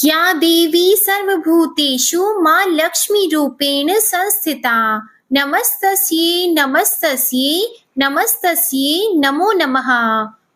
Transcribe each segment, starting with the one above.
या देवी सर्वभूतेषु मां लक्ष्मी रूपेण संस्थिता। नमस्तस्यै नमस्तस्यै नमस्तस्यै नमो नमः।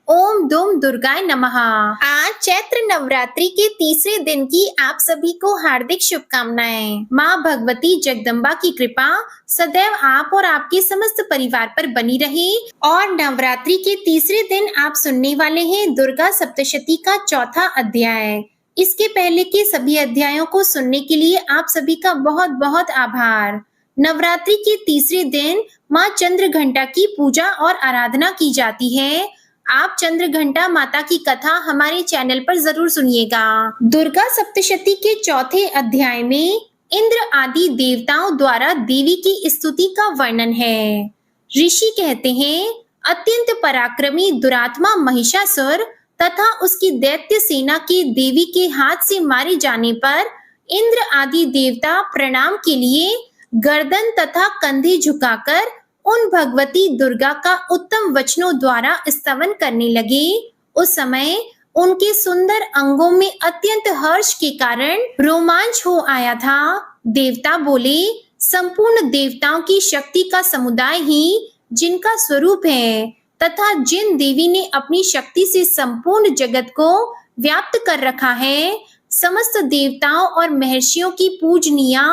ओम दुम दुर्गाय नमः। आज चैत्र नवरात्रि के तीसरे दिन की आप सभी को हार्दिक शुभकामनाएं। माँ भगवती जगदम्बा की कृपा सदैव आप और आपके समस्त परिवार पर बनी रहे। और नवरात्रि के तीसरे दिन आप सुनने वाले हैं दुर्गा सप्तशती का चौथा अध्याय। इसके पहले के सभी अध्यायों को सुनने के लिए आप सभी का बहुत बहुत आभार। नवरात्रि के तीसरे दिन माँ चंद्रघंटा की पूजा और आराधना की जाती है। आप चंद्रघंटा माता की कथा हमारे चैनल पर जरूर सुनिएगा। दुर्गा सप्तशती के चौथे अध्याय में इंद्र आदि देवताओं द्वारा देवी की स्तुति का वर्णन है। ऋषि कहते हैं, अत्यंत पराक्रमी दुरात्मा महिषासुर तथा उसकी दैत्य सेना के देवी के हाथ से मारे जाने पर इंद्र आदि देवता प्रणाम के लिए गर्दन तथा कंधे झुकाकर उन भगवती दुर्गा का उत्तम वचनों द्वारा स्तवन करने लगे। उस समय उनके सुंदर अंगों में अत्यंत हर्ष के कारण रोमांच हो आया था। देवता बोले, संपूर्ण देवताओं की शक्ति का समुदाय ही जिनका स्वरूप है तथा जिन देवी ने अपनी शक्ति से संपूर्ण जगत को व्याप्त कर रखा है, समस्त देवताओं और महर्षियों की पूजनीया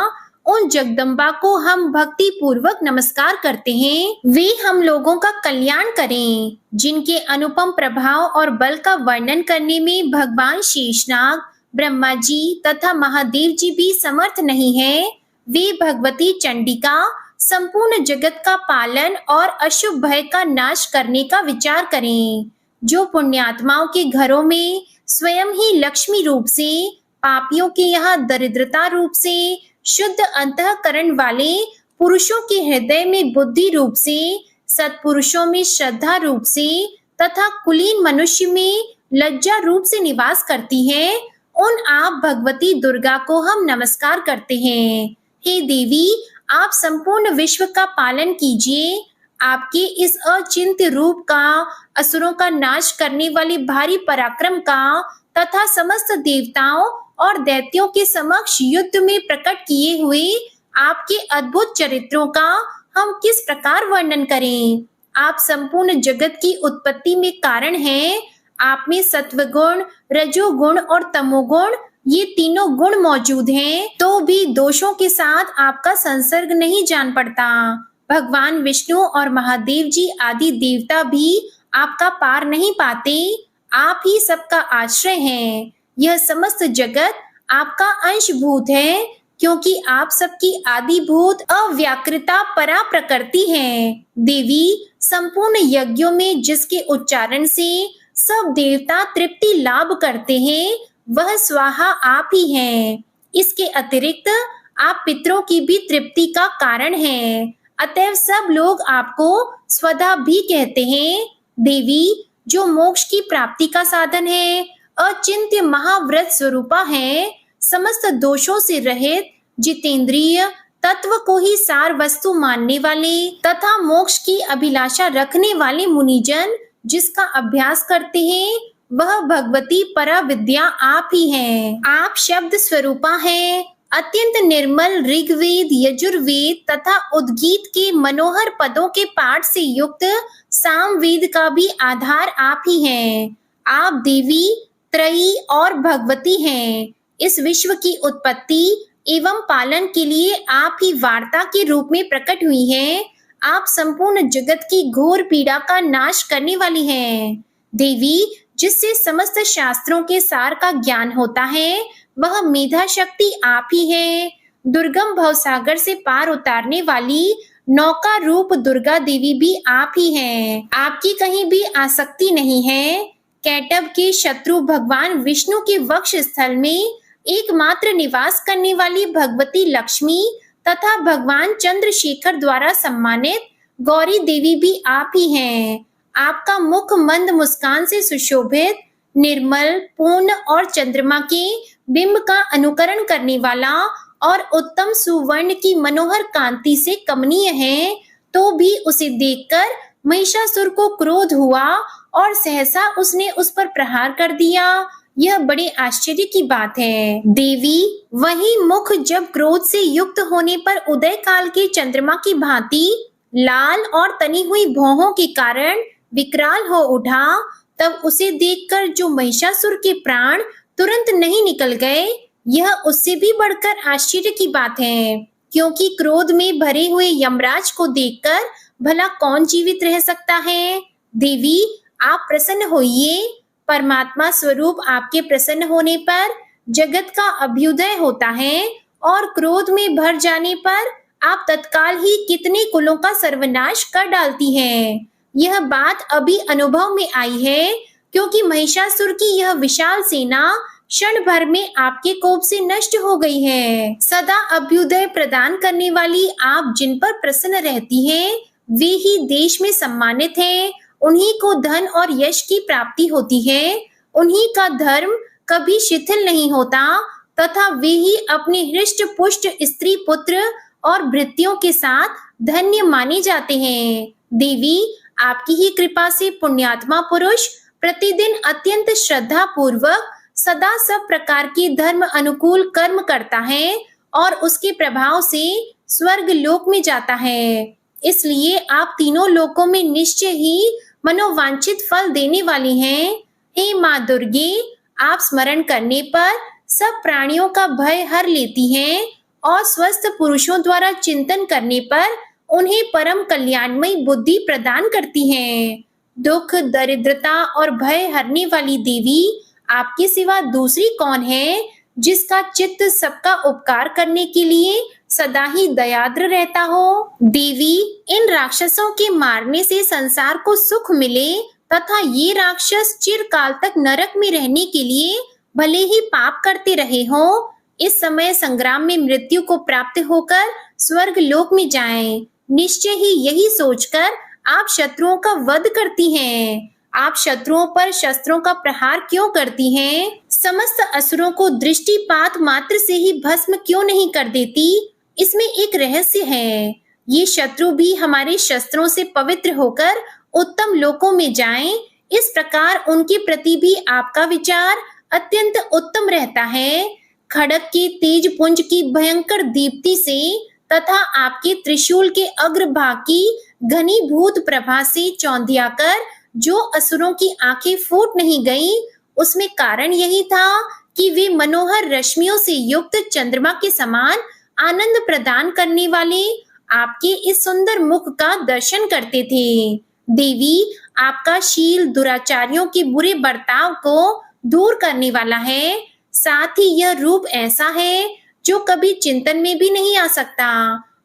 उन जगदम्बा को हम भक्ति पूर्वक नमस्कार करते हैं। वे हम लोगों का कल्याण करें। जिनके अनुपम प्रभाव और बल का वर्णन करने में भगवान शेषनाग, ब्रह्मा जी तथा महादेव जी भी समर्थ नहीं है, वे भगवती चंडिका संपूर्ण जगत का पालन और अशुभ भय का नाश करने का विचार करें। जो पुण्यात्माओं के घरों में स्वयं ही लक्ष्मी रूप से, पापियों के यहाँ दरिद्रता रूप से, शुद्ध अंतःकरण वाले पुरुषों के हृदय में बुद्धि रूप से, सत्पुरुषों में श्रद्धा रूप से तथा कुलीन मनुष्य में लज्जा रूप से निवास करती है, उन आप भगवती दुर्गा को हम नमस्कार करते हैं। हे देवी, आप संपूर्ण विश्व का पालन कीजिए। आपके इस अचिंत्य रूप का, असुरों का नाश करने वाले भारी पराक्रम का तथा समस्त देवताओं और दैत्यों के समक्ष युद्ध में प्रकट किए हुए आपके अद्भुत चरित्रों का हम किस प्रकार वर्णन करें। आप संपूर्ण जगत की उत्पत्ति में कारण हैं। आप में सत्वगुण, रजोगुण और तमोगुण, ये तीनों गुण मौजूद हैं, तो भी दोषों के साथ आपका संसर्ग नहीं जान पड़ता। भगवान विष्णु और महादेव जी आदि देवता भी आपका पार नहीं पाते। आप ही सबका आश्रय हैं। यह समस्त जगत आपका अंशभूत है, क्योंकि आप सबकी आदिभूत अव्याकृता परा प्रकृति हैं। देवी, संपूर्ण यज्ञों में जिसके उच्चारण से सब देवता तृप्ति लाभ करते हैं, वह स्वाहा आप ही हैं। इसके अतिरिक्त आप पितरों की भी तृप्ति का कारण हैं। अतएव सब लोग आपको स्वधा भी कहते हैं। देवी, जो मोक्ष की प्राप्ति का साधन है, अचिंत्य महाव्रत स्वरूपा है, समस्त दोषों से रहित, जितेंद्रिय, तत्व को ही सार वस्तु मानने वाले तथा मोक्ष की अभिलाषा रखने वाले मुनिजन जिसका अभ्यास करते हैं, वह भगवती परा विद्या आप ही हैं। आप शब्द स्वरूपा हैं। अत्यंत निर्मल ऋग्वेद, यजुर्वेद तथा उद्गीत के मनोहर पदों के पाठ से युक्त सामवेद का भी आधार आप ही हैं। आप देवी, त्रयी और भगवती हैं। इस विश्व की उत्पत्ति एवं पालन के लिए आप ही वार्ता के रूप में प्रकट हुई हैं। आप संपूर्ण जगत की घोर पीड़ा का नाश करने वाली हैं। देवी, जिससे समस्त शास्त्रों के सार का ज्ञान होता है, वह मेधा शक्ति आप ही है। दुर्गम भवसागर से पार उतारने वाली नौका रूप दुर्गा देवी भी आप ही हैं। आपकी कहीं भी आसक्ति नहीं है। कैटभ के शत्रु भगवान विष्णु के वक्ष स्थल में एकमात्र निवास करने वाली भगवती लक्ष्मी तथा भगवान चंद्रशेखर द्वारा सम्मानित गौरी देवी भी आप ही हैं। आपका मुख मंद मुस्कान से सुशोभित, निर्मल, पूर्ण और चंद्रमा के बिंब का अनुकरण करने वाला और उत्तम सुवर्ण की मनोहर कांति से कमनीय है, तो भी उसे देखकर महिषासुर को क्रोध हुआ और सहसा उसने उस पर प्रहार कर दिया। यह बड़े आश्चर्य की बात है। देवी, वही मुख जब क्रोध से युक्त होने पर उदय काल के चंद्रमा की भांति लाल और तनी हुई भौहों के कारण विकराल हो उठा, तब उसे देखकर जो महिषासुर के प्राण तुरंत नहीं निकल गए, यह उससे भी बढ़कर आश्चर्य की बात है। क्योंकि क्रोध में भरे हुए यमराज को देखकर भला कौन जीवित रह सकता है। देवी, आप प्रसन्न होइए। परमात्मा स्वरूप आपके प्रसन्न होने पर जगत का अभ्युदय होता है और क्रोध में भर जाने पर आप तत्काल ही कितने कुलों का सर्वनाश कर डालती हैं। यह बात अभी अनुभव में आई है, क्योंकि महिषासुर की यह विशाल सेना क्षण भर में आपके कोप से नष्ट हो गई है। सदा अभ्युदय प्रदान करने वाली आप जिन पर प्रसन्न रहती हैं, वे ही देश में सम्मानित हैं। उन्हीं को धन और यश की प्राप्ति होती है। उन्हीं का धर्म कभी शिथिल नहीं होता तथा वे ही अपने हृष्ट पुष्ट स्त्री पुत्र और भृत्यों के साथ धन्य माने जाते हैं। देवी, आपकी ही कृपा से पुण्यात्मा पुरुष प्रतिदिन अत्यंत श्रद्धा पूर्वक सदा सब प्रकार के धर्म अनुकूल कर्म करता है और उसके प्रभाव से स्वर्ग लोक में जाता है। इसलिए आप तीनों लोकों में निश्चय ही मनोवांछित फल देने वाली हैं। हे माँ दुर्गे, आप स्मरण करने पर सब प्राणियों का भय हर लेती हैं और स्वस्थ पुरुषों द्वारा चिंतन करने पर उन्हें परम कल्याणमयी बुद्धि प्रदान करती हैं। दुख, दरिद्रता और भय हरने वाली देवी, आपके सिवा दूसरी कौन है जिसका चित्त सबका उपकार करने के लिए सदा ही दयाद्र रहता हो। देवी, इन राक्षसों के मारने से संसार को सुख मिले तथा ये राक्षस चिरकाल तक नरक में रहने के लिए भले ही पाप करते रहे हो, इस समय संग्राम में मृत्यु को प्राप्त होकर स्वर्ग लोक में जाएं। निश्चय ही यही सोचकर आप शत्रुओं का वध करती हैं। आप शत्रुओं पर शस्त्रों का प्रहार क्यों करती हैं? समस्त असुरों को दृष्टिपात मात्र से ही भस्म क्यों नहीं कर देती? इसमें एक रहस्य है। ये शत्रु भी हमारे शस्त्रों से पवित्र होकर उत्तम लोकों में जाएं, इस प्रकार उनके प्रति भी आपका विचार अत्यंत उत्तम रहता है। खड़ग के तेज पुंज की भयंकर दीप्ति से तथा आपके त्रिशूल के अग्रभाग की घनीभूत प्रभा से चौंधियाकर जो असुरों की आंखें फूट नहीं गईं, उसमें कारण यही था कि वे मनोहर रश्मियों से युक्त चंद्रमा के समान आनंद प्रदान करने वाले आपके इस सुंदर मुख का दर्शन करते थे। देवी, आपका शील दुराचारियों के बुरे बर्ताव को दूर करने वाला है। साथ ही यह रूप ऐसा है जो कभी चिंतन में भी नहीं आ सकता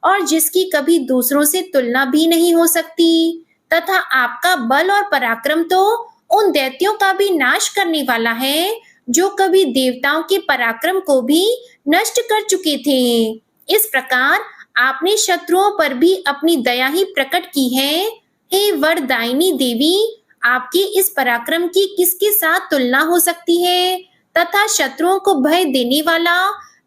और जिसकी कभी दूसरों से तुलना भी नहीं हो सकती, तथा आपका बल और पराक्रम तो उन दैत्यों का भी नाश करने वाला है जो कभी देवताओं के पराक्रम को भी नष्ट कर चुके थे। इस प्रकार आपने शत्रुओं पर भी अपनी दया ही प्रकट की है। हे वरदायिनी देवी, आपके इस पराक्रम की किसके साथ तुलना हो सकती है तथा शत्रुओं को भय देने वाला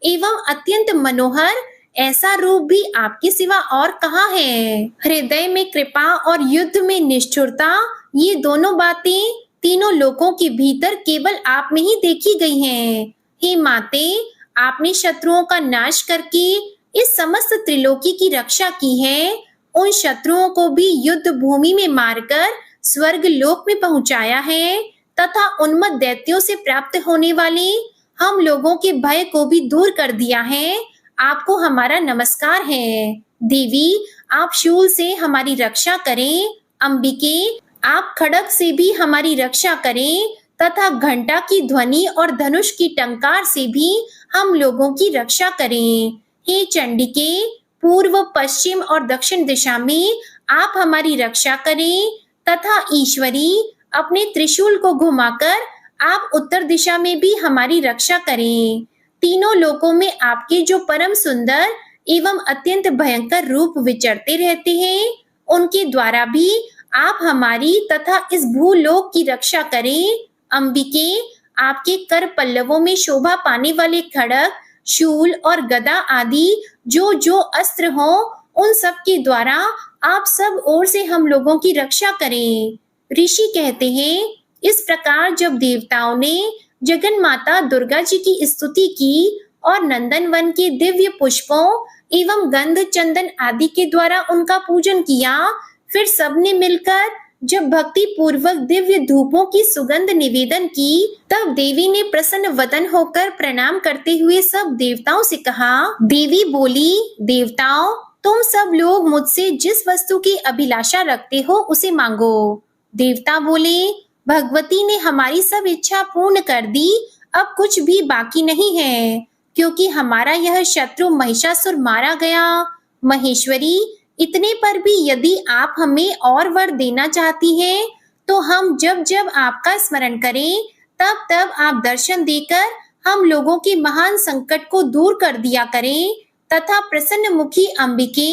एवं अत्यंत मनोहर ऐसा रूप भी आपके सिवा और कहाँ है। हृदय में कृपा और युद्ध में निष्ठुरता, ये दोनों बातें तीनों लोकों के भीतर केवल आप में ही देखी गई हैं। हे माते, आपने शत्रुओं का नाश करके इस समस्त त्रिलोकी की रक्षा की है। उन शत्रुओं को भी युद्ध भूमि में मारकर स्वर्ग लोक में पहुंचाया है तथा उन्मत्त दैत्यों से प्राप्त होने वाले हम लोगों के भय को भी दूर कर दिया है। आपको हमारा नमस्कार है। देवी, आप शूल से हमारी रक्षा करें। अंबिके, आप खड़ग से भी हमारी रक्षा करें तथा घंटा की ध्वनि और धनुष की टंकार से भी हम लोगों की रक्षा करें। हे चंडिके, पूर्व, पश्चिम और दक्षिण दिशा में आप हमारी रक्षा करें तथा ईश्वरी, अपने त्रिशूल को घुमाकर आप उत्तर दिशा में भी हमारी रक्षा करें। तीनों लोकों में आपके जो परम सुंदर एवं अत्यंत भयंकर रूप विचरते रहते हैं, उनके द्वारा भी आप हमारी तथा इस भूलोक की रक्षा करें। अंबिके, आपके कर पल्लवों में शोभा पाने वाले खड़ग, शूल और गदा आदि जो जो अस्त्र हो, उन सब के द्वारा आप सब ओर से हम लोगों की रक्षा करें। ऋषि कहते हैं, इस प्रकार जब देवताओं ने जगन माता दुर्गा जी की स्तुति की और नंदनवन के दिव्य पुष्पों एवं गंध चंदन आदि के द्वारा उनका पूजन किया। फिर सबने मिलकर जब भक्ति पूर्वक दिव्य धूपों की सुगंध निवेदन की, तब देवी ने प्रसन्न वदन होकर प्रणाम करते हुए सब देवताओं से कहा। देवी बोली, देवताओं, तुम सब लोग मुझसे जिस वस्तु की अभिलाषा रखते हो उसे मांगो। देवता बोले, भगवती ने हमारी सब इच्छा पूर्ण कर दी, अब कुछ भी बाकी नहीं है, क्योंकि हमारा यह शत्रु महिषासुर मारा गया। महेश्वरी, इतने पर भी यदि आप हमें और वर देना चाहती हैं, तो हम जब जब आपका स्मरण करें, तब तब आप दर्शन देकर हम लोगों के महान संकट को दूर कर दिया करें, तथा प्रसन्न मुखी अंबिके,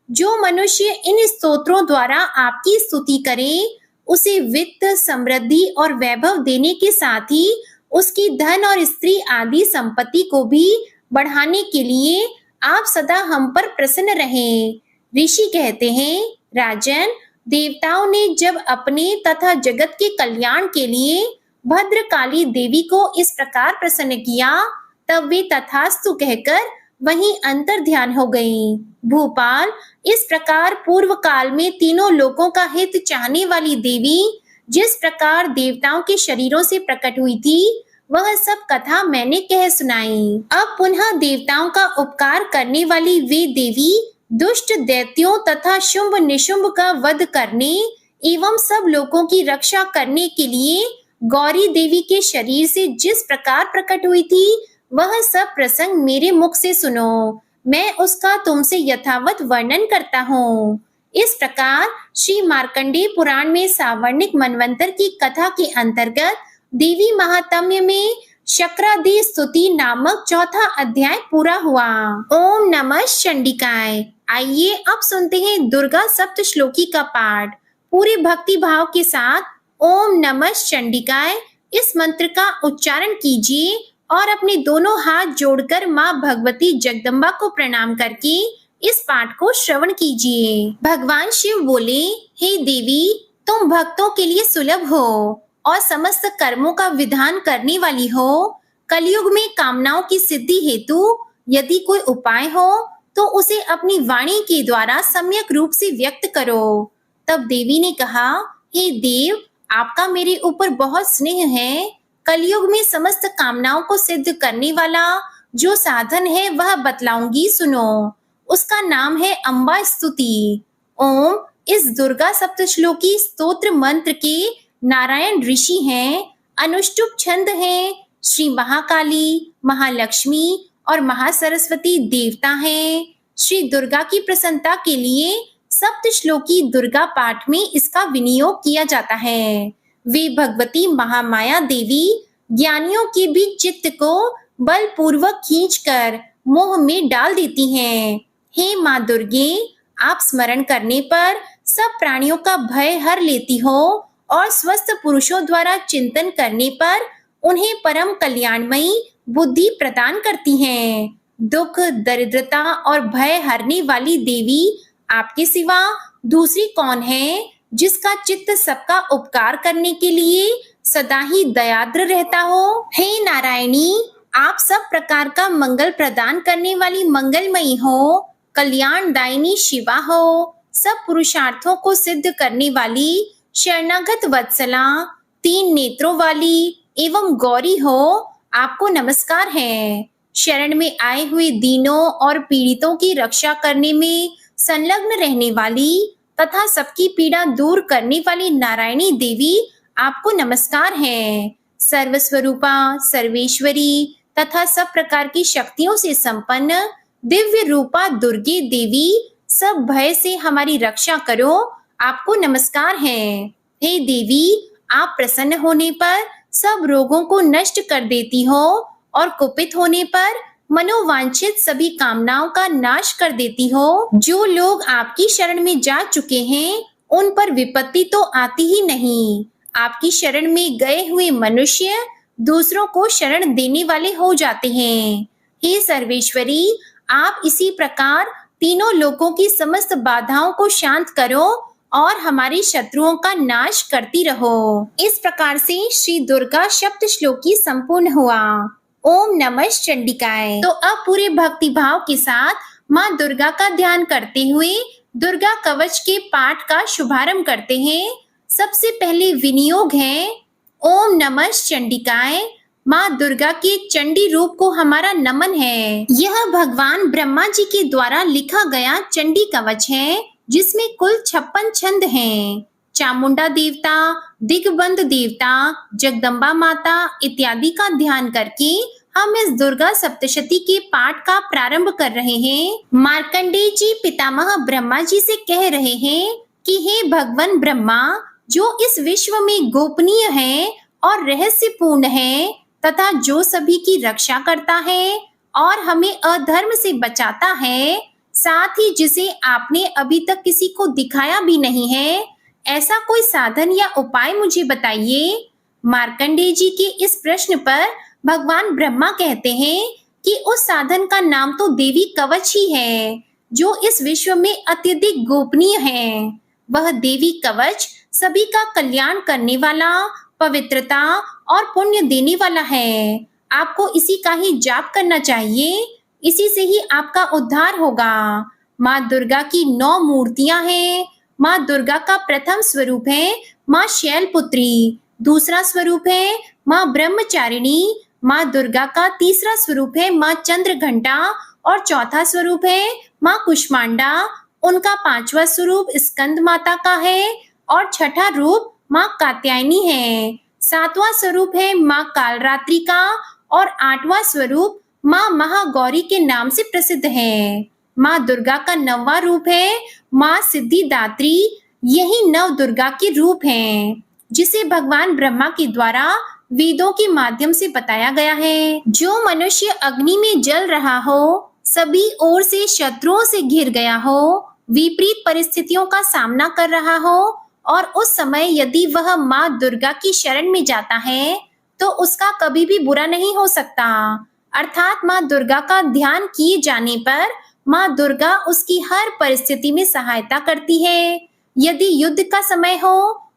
जो मनुष्य इन स्तोत्रों द्वारा आपकी स्तुति करे, उसे वित्त, समृद्धि और वैभव देने के साथ ही उसकी धन और स्त्री आदि संपत्ति को भी बढ़ाने के लिए आप सदा हम पर प्रसन्न रहें। ऋषि कहते हैं, राजन, देवताओं ने जब अपने तथा जगत के कल्याण के लिए भद्रकाली देवी को इस प्रकार प्रसन्न किया, तब वे तथास्तु कहकर वहीं अंतर ध्यान हो गईं। भूपाल, इस प्रकार पूर्व काल में तीनों लोकों का हित चाहने वाली देवी जिस प्रकार देवताओं के शरीरों से प्रकट हुई थी, वह सब कथा मैंने कह सुनाई। अब पुनः देवताओं का उपकार करने वाली वे देवी दुष्ट दैत्यों तथा शुंभ निशुंभ का वध करने एवं सब लोगों की रक्षा करने के लिए गौरी देवी के शरीर से जिस प्रकार प्रकट हुई थी, वह सब प्रसंग मेरे मुख से सुनो। मैं उसका तुमसे यथावत वर्णन करता हूँ। इस प्रकार श्री मार्कंडेय पुराण में सावर्णिक मनवंतर की कथा के अंतर्गत देवी महात्म्य में शक्रादि स्तुति नामक चौथा अध्याय पूरा हुआ। ओम नमः चंडिकाय। आइए अब सुनते हैं दुर्गा सप्तश्लोकी का पाठ। पूरे भक्ति भाव के साथ ओम नमः चंडिकाय इस मंत्र का उच्चारण कीजिए और अपने दोनों हाथ जोड़कर माँ भगवती जगदम्बा को प्रणाम करके इस पाठ को श्रवण कीजिए। भगवान शिव बोले, हे देवी, तुम भक्तों के लिए सुलभ हो और समस्त कर्मों का विधान करने वाली हो। कलयुग में कामनाओं की सिद्धि हेतु यदि कोई उपाय हो तो उसे अपनी वाणी के द्वारा सम्यक रूप से व्यक्त करो। तब देवी ने कहा, हे देव, आपका मेरे ऊपर बहुत स्नेह है। कलयुग में समस्त कामनाओं को सिद्ध करने वाला जो साधन है वह बतलाऊंगी, सुनो। उसका नाम है अम्बा स्तुति। ओम इस दुर्गा सप्तश्लोकी स्तोत्र मंत्र के नारायण ऋषि हैं, अनुष्टुप छंद हैं, श्री महाकाली, महालक्ष्मी और महासरस्वती देवता हैं। श्री दुर्गा की प्रसन्नता के लिए सप्तश्लोकी दुर्गा पाठ में इसका विनियोग किया जाता है। वे भगवती महामाया देवी ज्ञानियों के भी चित्त को बलपूर्वक खींचकर मोह में डाल देती हैं। हे माँ दुर्गे, आप स्मरण करने पर सब प्राणियों का भय हर लेती हो और स्वस्थ पुरुषों द्वारा चिंतन करने पर उन्हें परम कल्याणमयी बुद्धि प्रदान करती हैं। दुख, दरिद्रता और भय हरने वाली देवी आपके सिवा दूसरी कौन है, जिसका चित्त सबका उपकार करने के लिए सदा ही दयाद्र रहता हो। हे नारायणी, आप सब प्रकार का मंगल प्रदान करने वाली मंगलमयी हो, कल्याणदायिनी शिवा हो, सब पुरुषार्थों को सिद्ध करने वाली शरणागत वत्सला, तीन नेत्रों वाली एवं गौरी हो। आपको नमस्कार है। शरण में आए हुए दीनों और पीड़ितों की रक्षा करने में संलग्न रहने वाली तथा सबकी पीड़ा दूर करने वाली नारायणी देवी, आपको नमस्कार है। सर्वस्वरूपा, सर्वेश्वरी तथा सब प्रकार की शक्तियों से संपन्न दिव्य रूपा दुर्गे देवी, सब भय से हमारी रक्षा करो, आपको नमस्कार है। हे देवी, आप प्रसन्न होने पर सब रोगों को नष्ट कर देती हो और कुपित होने पर मनोवांछित सभी कामनाओं का नाश कर देती हो। जो लोग आपकी शरण में जा चुके हैं, उन पर विपत्ति तो आती ही नहीं। आपकी शरण में गए हुए मनुष्य दूसरों को शरण देने वाले हो जाते हैं। हे सर्वेश्वरी, आप इसी प्रकार तीनों लोकों की समस्त बाधाओं को शांत करो और हमारे शत्रुओं का नाश करती रहो। इस प्रकार से श्री दुर्गा सप्त श्लोकी संपूर्ण हुआ। ओम नमः चंडिकाय। तो अब पूरे भक्ति भाव के साथ माँ दुर्गा का ध्यान करते हुए दुर्गा कवच के पाठ का शुभारंभ करते हैं। सबसे पहले विनियोग है ओम नमः चंडिकाय। माँ दुर्गा के चंडी रूप को हमारा नमन है। यह भगवान ब्रह्मा जी के द्वारा लिखा गया चंडी कवच है, जिसमें कुल 56 छंद हैं। चामुंडा देवता, दिग्बंध देवता, जगदम्बा माता इत्यादि का ध्यान करके हम इस दुर्गा सप्तशती के पाठ का प्रारंभ कर रहे हैं। मार्कंडेय जी पितामह ब्रह्मा जी से कह रहे हैं कि हे भगवान ब्रह्मा, जो इस विश्व में गोपनीय है और रहस्यपूर्ण है तथा जो सभी की रक्षा करता है और हमें अधर्म से बचाता है, साथ ही जिसे आपने अभी तक किसी को दिखाया भी नहीं है, ऐसा कोई साधन या उपाय मुझे बताइए। मार्कंडेय जी के इस प्रश्न पर भगवान ब्रह्मा कहते हैं कि उस साधन का नाम तो देवी कवच ही है, जो इस विश्व में अत्यधिक गोपनीय है। वह देवी कवच सभी का कल्याण करने वाला, पवित्रता और पुण्य देने वाला है। आपको इसी का ही जाप करना चाहिए, इसी से ही आपका उद्धार होगा। माँ दुर्गा की 9 मूर्तियां हैं। माँ दुर्गा का प्रथम स्वरूप है माँ शैलपुत्री, दूसरा स्वरूप है माँ ब्रह्मचारिणी, माँ दुर्गा का तीसरा स्वरूप है माँ चंद्रघंटा और चौथा स्वरूप है माँ कुष्मांडा। उनका 5वां स्वरूप स्कंद माता का है और छठा रूप माँ कात्यायनी है। 7वां स्वरूप है माँ कालरात्रि का और 8वां स्वरूप माँ महागौरी के नाम से प्रसिद्ध है। माँ दुर्गा का 9वां रूप है माँ सिद्धिदात्री। यही 9 दुर्गा के रूप हैं, जिसे भगवान ब्रह्मा के द्वारा वेदों के माध्यम से बताया गया है। जो मनुष्य अग्नि में जल रहा हो, सभी ओर से शत्रुओं से घिर गया हो, विपरीत परिस्थितियों का सामना कर रहा हो और उस समय यदि वह माँ दुर्गा की शरण में जाता है तो उसका कभी भी बुरा नहीं हो सकता। अर्थात माँ दुर्गा का ध्यान किए जाने पर माँ दुर्गा उसकी हर परिस्थिति में सहायता करती है। यदि युद्ध का समय हो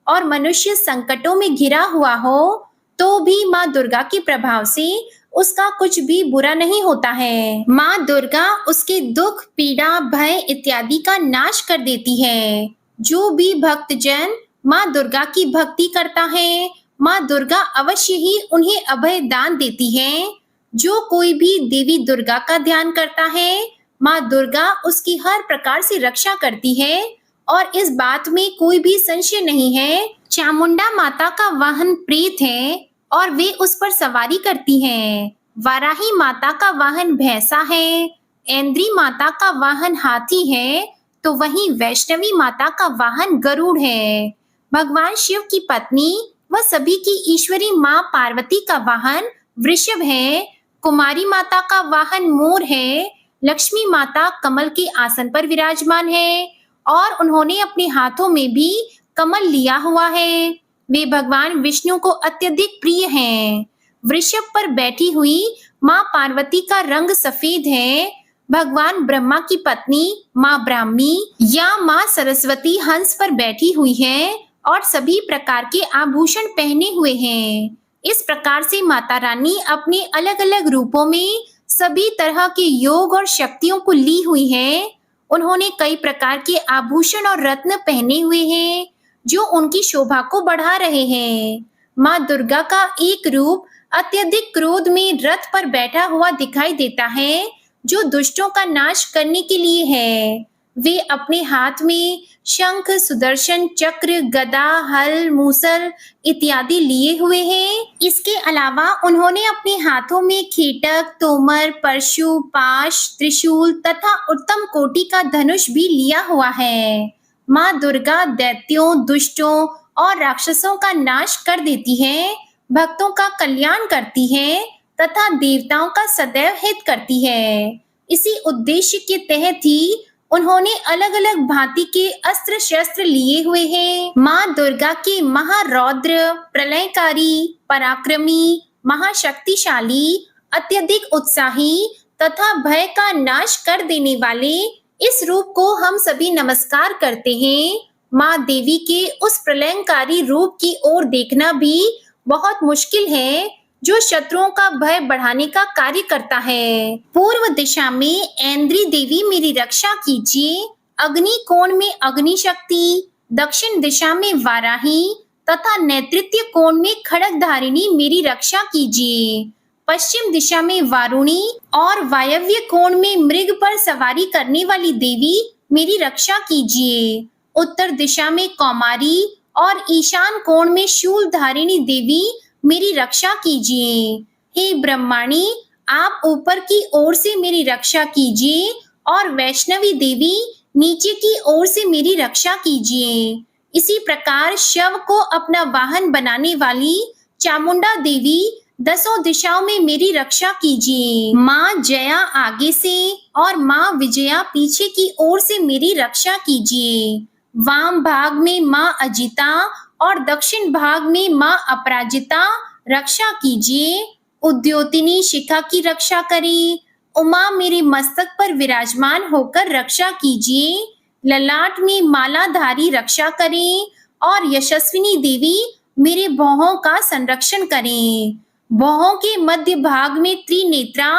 और मनुष्य संकटों में घिरा हुआ हो तो भी माँ दुर्गा के प्रभाव से उसका कुछ भी बुरा नहीं होता है। माँ दुर्गा उसके दुख, पीड़ा, भय इत्यादि का नाश कर देती है। जो भी भक्तजन माँ दुर्गा की भक्ति करता है, माँ दुर्गा अवश्य ही उन्हें अभय दान देती है। जो कोई भी देवी दुर्गा का ध्यान करता है, माँ दुर्गा उसकी हर प्रकार से रक्षा करती है और इस बात में कोई भी संशय नहीं है। चामुंडा माता का वाहन प्रेत है और वे उस पर सवारी करती हैं। वाराही माता का वाहन भैंसा है, ऐन्द्री माता का वाहन हाथी है, तो वहीं वैष्णवी माता का वाहन गरुड़ है। भगवान शिव की पत्नी व सभी की ईश्वरी माँ पार्वती का वाहन वृषभ है। कुमारी माता का वाहन मोर है। लक्ष्मी माता कमल के आसन पर विराजमान है और उन्होंने अपने हाथों में भी कमल लिया हुआ है। वे भगवान विष्णु को अत्यधिक प्रिय हैं। वृषभ पर बैठी हुई माँ पार्वती का रंग सफेद है। भगवान ब्रह्मा की पत्नी माँ ब्राह्मी या माँ सरस्वती हंस पर बैठी हुई है और सभी प्रकार के आभूषण पहने हुए हैं। इस प्रकार से माता रानी अपने अलग अलग रूपों में सभी तरह के योग और शक्तियों को ली हुई है। उन्होंने कई प्रकार के आभूषण और रत्न पहने हुए हैं, जो उनकी शोभा को बढ़ा रहे हैं। माँ दुर्गा का एक रूप अत्यधिक क्रोध में रथ पर बैठा हुआ दिखाई देता है, जो दुष्टों का नाश करने के लिए है। वे अपने हाथ में शंख, सुदर्शन चक्र, गदा, हल, मूसल इत्यादि लिए हुए हैं। इसके अलावा उन्होंने अपने हाथों में खेटक, तोमर, परशु, पाश, त्रिशूल तथा उत्तम कोटि का धनुष भी लिया हुआ है। माँ दुर्गा दैत्यों, दुष्टों और राक्षसों का नाश कर देती है, भक्तों का कल्याण करती है तथा देवताओं का सदैव हित करती है। इसी उद्देश्य के तहत ही उन्होंने अलग अलग भांति के अस्त्र शस्त्र लिए हुए हैं। माँ दुर्गा के महारौद्र, प्रलयकारी, पराक्रमी, महाशक्तिशाली, अत्यधिक उत्साही तथा भय का नाश कर देने वाले इस रूप को हम सभी नमस्कार करते हैं माँ देवी के उस प्रलयंकारी रूप की ओर देखना भी बहुत मुश्किल है, जो शत्रुओं का भय बढ़ाने का कार्य करता है। पूर्व दिशा में ऐन्द्री देवी मेरी रक्षा कीजिए, अग्नि कोण में अग्नि शक्ति, दक्षिण दिशा में वाराही तथा नेतृत्व कोण में खड्गधारिणी मेरी रक्षा कीजिए। पश्चिम दिशा में वारुणी और वायव्य कोण में मृग पर सवारी करने वाली देवी मेरी रक्षा कीजिए। उत्तर दिशा में कौमारी और ईशान कोण में शूलधारिणी देवी मेरी रक्षा कीजिए। हे ब्रह्माणी, आप ऊपर की ओर से मेरी रक्षा कीजिए और वैष्णवी देवी नीचे की ओर से मेरी रक्षा कीजिए। इसी प्रकार शव को अपना वाहन बनाने वाली चामुंडा देवी दसों दिशाओं में मेरी रक्षा कीजिए। माँ जया आगे से और माँ विजया पीछे की ओर से मेरी रक्षा कीजिए। वाम भाग में माँ अजिता और दक्षिण भाग में माँ अपराजिता रक्षा कीजिए। उद्योतिनी शिखा की रक्षा करें। उमा मेरे मस्तक पर विराजमान होकर रक्षा कीजिए। ललाट में मालाधारी रक्षा करें और यशस्विनी देवी मेरे भौहों का संरक्षण करें। भौहों के मध्य भाग में त्रिनेत्रा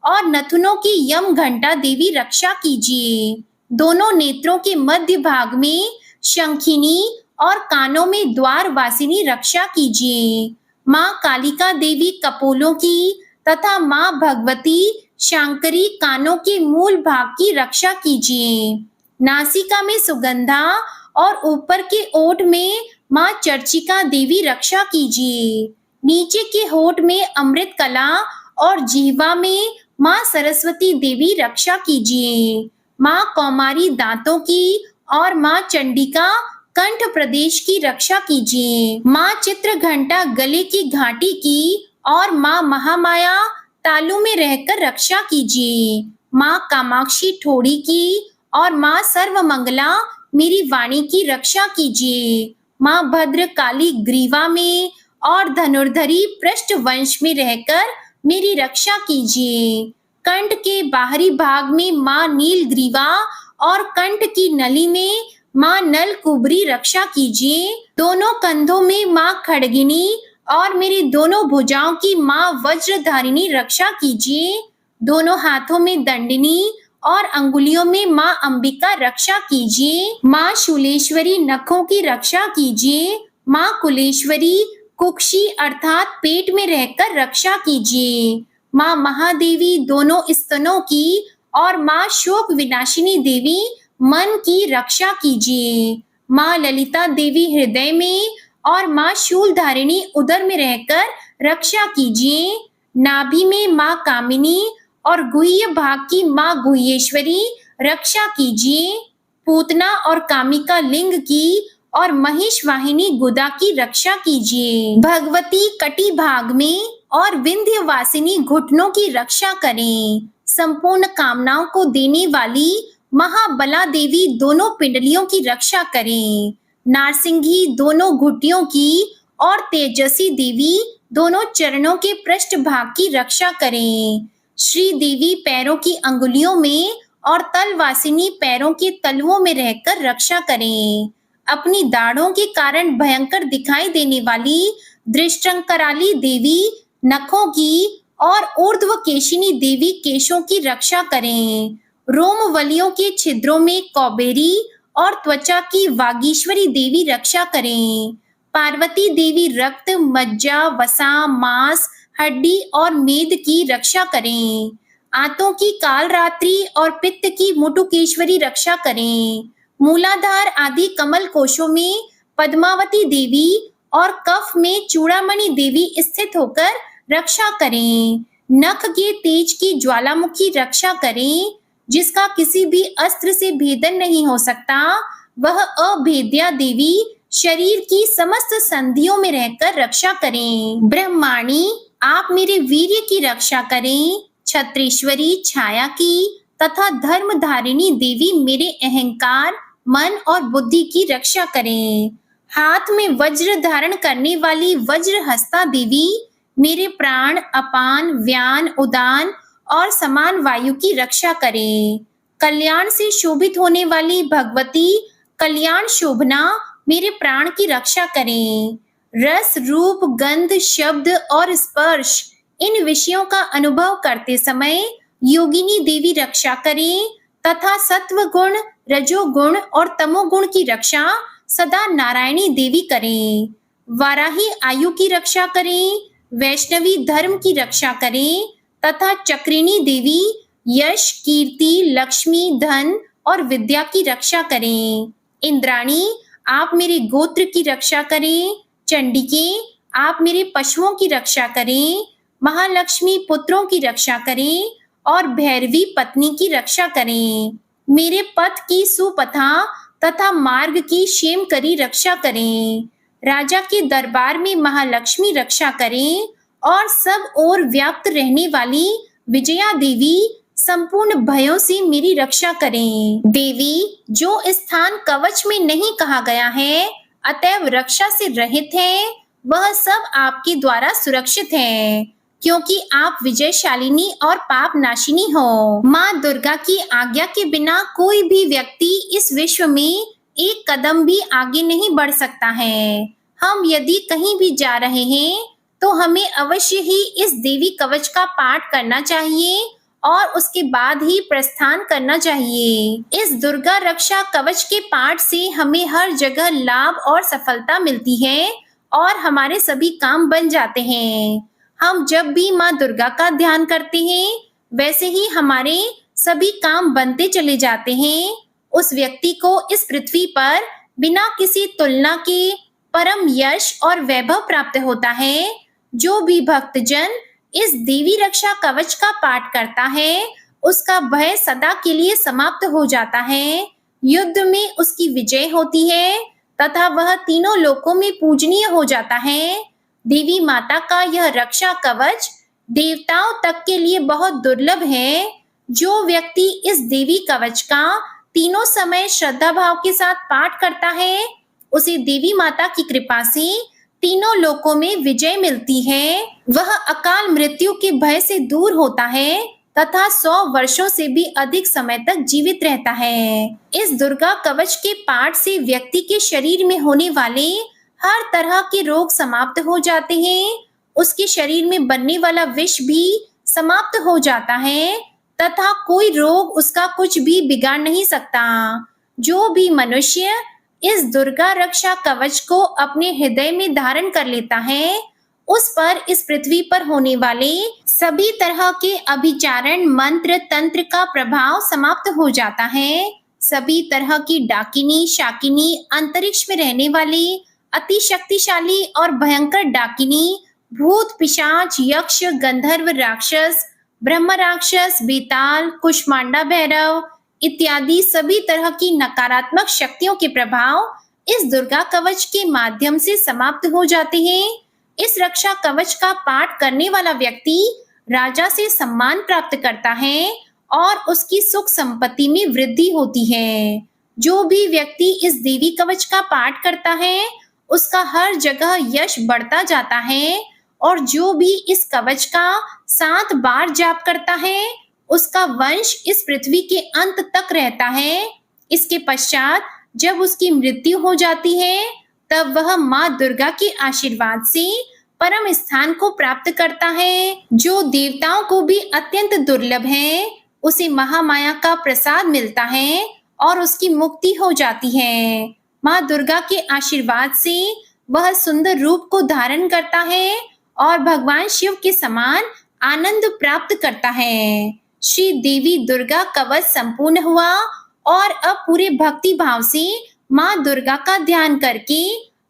और नथुनों की यम घंटा देवी रक्षा कीजिए। दोनों नेत्रों के मध्य भाग में शंखिनी और कानों में द्वार वासिनी रक्षा कीजिए। माँ कालिका देवी कपोलों की तथा माँ भगवती शांकरी कानों के मूल भाग की रक्षा कीजिए। नासिका में सुगंधा और ऊपर के ओठ में माँ चर्चिका देवी रक्षा कीजिए। नीचे के होठ में अमृत कला और जीवा में माँ सरस्वती देवी रक्षा कीजिए। माँ कौमारी दांतों की और माँ चंडिका कंठ प्रदेश की रक्षा कीजिए। माँ चित्र घंटा गले की घाटी की और माँ महामाया तालू में रहकर रक्षा कीजिए। माँ कामाक्षी ठोड़ी की और माँ सर्वमंगला मेरी वाणी की रक्षा कीजिए। माँ भद्र काली ग्रीवा में और धनुर्धरी पृष्ठ वंश में रहकर मेरी रक्षा कीजिए। कंठ के बाहरी भाग में माँ नील ग्रीवा और कंठ की नली में माँ नल कुबरी रक्षा कीजिए। दोनों कंधों में माँ खड़गिनी और मेरी दोनों भुजाओं की माँ वज्रधारिणी रक्षा कीजिए। दोनों हाथों में दंडिनी और अंगुलियों में माँ अंबिका रक्षा कीजिए। माँ शूलेश्वरी नखों की रक्षा कीजिए। माँ कुलेश्वरी कुक्षी अर्थात पेट में रहकर रक्षा कीजिए। माँ महादेवी दोनों स्तनों की और माँ शोक विनाशिनी देवी मन की रक्षा कीजिए। माँ ललिता देवी हृदय में और माँ शूलधारिणी उदर में रहकर रक्षा कीजिए। नाभि में माँ कामिनी और गुह्य भाग की माँ गुह्येश्वरी रक्षा कीजिए। पूतना और कामिका लिंग की और महिष वाहिनी गुदा की रक्षा कीजिए। भगवती कटी भाग में और विंध्यवासिनी घुटनों की रक्षा करें। संपूर्ण कामनाओं को देने वाली महाबला देवी दोनों पिंडलियों की रक्षा करें। नारसिंही दोनों घुटियों की और तेजसी देवी दोनों चरणों के पृष्ठ भाग की रक्षा करें। श्री देवी पैरों की अंगुलियों में और तलवासिनी पैरों के तलवों में रहकर रक्षा करें। अपनी दाढ़ों के कारण भयंकर दिखाई देने वाली दृष्टंकराली देवी नखों की और ऊर्ध्व केशिनी देवी केशों की रक्षा करें। रोमवलियों के छिद्रों में कौबेरी और त्वचा की वागीश्वरी देवी रक्षा करें। पार्वती देवी रक्त, मज्जा, वसा, मांस, हड्डी और मेद की रक्षा करें। आंतों की कालरात्रि और पित्त की मुटुकेश्वरी रक्षा करें। मूलाधार आदि कमल कोशों में पद्मावती देवी और कफ में चूड़ामणि देवी स्थित होकर रक्षा करें। नख के तेज की ज्वालामुखी रक्षा करें, जिसका किसी भी अस्त्र से भेदन नहीं हो सकता। वह अभेद्या देवी शरीर की समस्त संधियों में रहकर रक्षा करें। ब्रह्माणी, आप मेरे वीर्य की रक्षा करें। छत्रेश्वरी छाया की तथा धर्मधारिणी देवी मेरे अहंकार, मन और बुद्धि की रक्षा करें। हाथ में वज्र धारण करने वाली वज्रहस्ता देवी मेरे प्राण, अपान, व्यान, उदान और समान वायु की रक्षा करें। कल्याण से शोभित होने वाली भगवती कल्याण शोभना मेरे प्राण की रक्षा करें। रस, रूप, गंध, शब्द और स्पर्श, इन विषयों का अनुभव करते समय योगिनी देवी रक्षा करें तथा सत्व गुण, रजोगुण और तमोगुण की रक्षा सदा नारायणी देवी करें। वाराही आयु की रक्षा करें, वैष्णवी धर्म की रक्षा करें तथा चक्रिणी देवी यश, कीर्ति, लक्ष्मी, धन और विद्या की रक्षा करें। इंद्राणी, आप मेरे गोत्र की रक्षा करें। चंडिके, आप मेरे पशुओं की रक्षा करें। महालक्ष्मी, पुत्रों की रक्षा करें और भैरवी, पत्नी की रक्षा करें। मेरे पथ की सुपथा तथा मार्ग की क्षेम करी रक्षा करें। राजा के दरबार में महालक्ष्मी रक्षा करें और सब ओर व्याप्त रहने वाली विजया देवी संपूर्ण भयों से मेरी रक्षा करें। देवी, जो स्थान कवच में नहीं कहा गया है, अतएव रक्षा से रहित है, वह सब आपके द्वारा सुरक्षित है, क्योंकि आप विजयशालिनी और पाप नाशिनी हो। माँ दुर्गा की आज्ञा के बिना कोई भी व्यक्ति इस विश्व में एक कदम भी आगे नहीं बढ़ सकता है। हम यदि कहीं भी जा रहे हैं तो हमें अवश्य ही इस देवी कवच का पाठ करना चाहिए और उसके बाद ही प्रस्थान करना चाहिए। इस दुर्गा रक्षा कवच के पाठ से हमें हर जगह लाभ और सफलता मिलती है और हमारे सभी काम बन जाते हैं। हम जब भी माँ दुर्गा का ध्यान करते हैं, वैसे ही हमारे सभी काम बनते चले जाते हैं। उस व्यक्ति को इस पृथ्वी पर बिना किसी तुलना के परम यश और वैभव प्राप्त होता है। जो भी भक्तजन इस देवी रक्षा कवच का पाठ करता है, उसका भय सदा के लिए समाप्त हो जाता है। युद्ध में उसकी विजय होती है तथा वह तीनों लोकों में पूजनीय हो जाता है। देवी माता का यह रक्षा कवच देवताओं तक के लिए बहुत दुर्लभ है। जो व्यक्ति इस देवी कवच का तीनों समय श्रद्धा भाव के साथ पाठ करता है, उसे देवी माता की कृपा से तीनों लोकों में विजय मिलती है। वह अकाल मृत्यु के भय से दूर होता है तथा 100 वर्षों से भी अधिक समय तक जीवित रहता है। इस दुर्गा कवच के पाठ से व्यक्ति के शरीर में होने वाले हर तरह के रोग समाप्त हो जाते हैं। उसके शरीर में बनने वाला विष भी समाप्त हो जाता है तथा कोई रोग उसका कुछ भी बिगाड़ नहीं सकता। जो भी मनुष्य इस दुर्गा रक्षा कवच को अपने हृदय में धारण कर लेता है, उस पर इस पृथ्वी पर होने वाले सभी तरह के अभिचारण, मंत्र, तंत्र का प्रभाव समाप्त हो जाता है। सभी तरह की डाकिनी, शाकिनी, अंतरिक्ष में रहने वाली अति शक्तिशाली और भयंकर डाकिनी, भूत, पिशाच, यक्ष, गंधर्व, राक्षस, ब्रह्म राक्षस, बेताल, कुष्मांडा भैरव इत्यादि सभी तरह की नकारात्मक शक्तियों के प्रभाव इस दुर्गा कवच के माध्यम से समाप्त हो जाते हैं। इस रक्षा कवच का पाठ करने वाला व्यक्ति राजा से सम्मान प्राप्त करता है और उसकी सुख संपत्ति में वृद्धि होती है। जो भी व्यक्ति इस देवी कवच का पाठ करता है, उसका हर जगह यश बढ़ता जाता है और जो भी इस कवच का 7 बार जाप करता है, उसका वंश इस पृथ्वी के अंत तक रहता है। इसके पश्चात जब उसकी मृत्यु हो जाती है, तब वह माँ दुर्गा के आशीर्वाद से परम स्थान को प्राप्त करता है, जो देवताओं को भी अत्यंत दुर्लभ है। उसे महामाया का प्रसाद मिलता है और उसकी मुक्ति हो जाती है। माँ दुर्गा के आशीर्वाद से वह सुंदर रूप को धारण करता है और भगवान शिव के समान आनंद प्राप्त करता है। श्री देवी दुर्गा कवच संपूर्ण हुआ और अब पूरे भक्ति भाव से माँ दुर्गा का ध्यान करके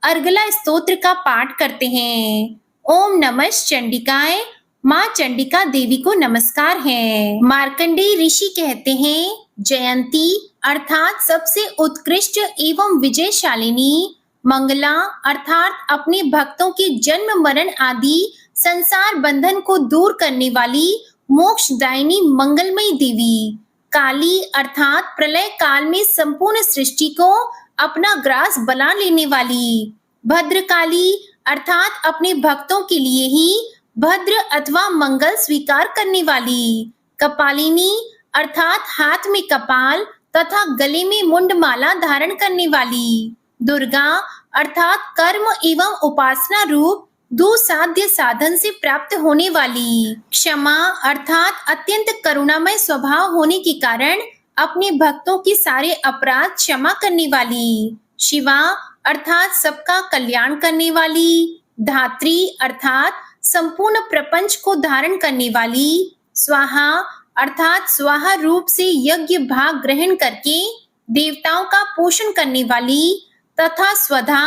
अर्गला स्तोत्र का पाठ करते हैं। ओम नमः चंडिकाय। माँ चंडिका देवी को नमस्कार है। मार्कंडेय ऋषि कहते हैं, जयंती अर्थात सबसे उत्कृष्ट एवं विजयशालिनी, मंगला अर्थात अपने भक्तों के जन्म मरण आदि संसार बंधन को दूर करने वाली मोक्षदायिनी मंगलमयी देवी, काली अर्थात प्रलय काल में संपूर्ण सृष्टि को अपना ग्रास बना लेने वाली, भद्रकाली अर्थात अपने भक्तों के लिए ही भद्र अथवा मंगल स्वीकार करने वाली, कपालिनी अर्थात हाथ में कपाल तथा गले में मुंडमाला धारण करने वाली। दुर्गा अर्थात कर्म एवं उपासना रूप दुसाध्य साधन से प्राप्त होने वाली। क्षमा अर्थात अत्यंत करुणामय स्वभाव होने के कारण अपने भक्तों के सारे अपराध क्षमा करने वाली। शिवा अर्थात सबका कल्याण करने वाली। धात्री अर्थात संपूर्ण प्रपंच को धारण करने वाली। स्वाहा अर्थात स्वाहा रूप से यज्ञ भाग ग्रहण करके देवताओं का पोषण करने वाली तथा स्वधा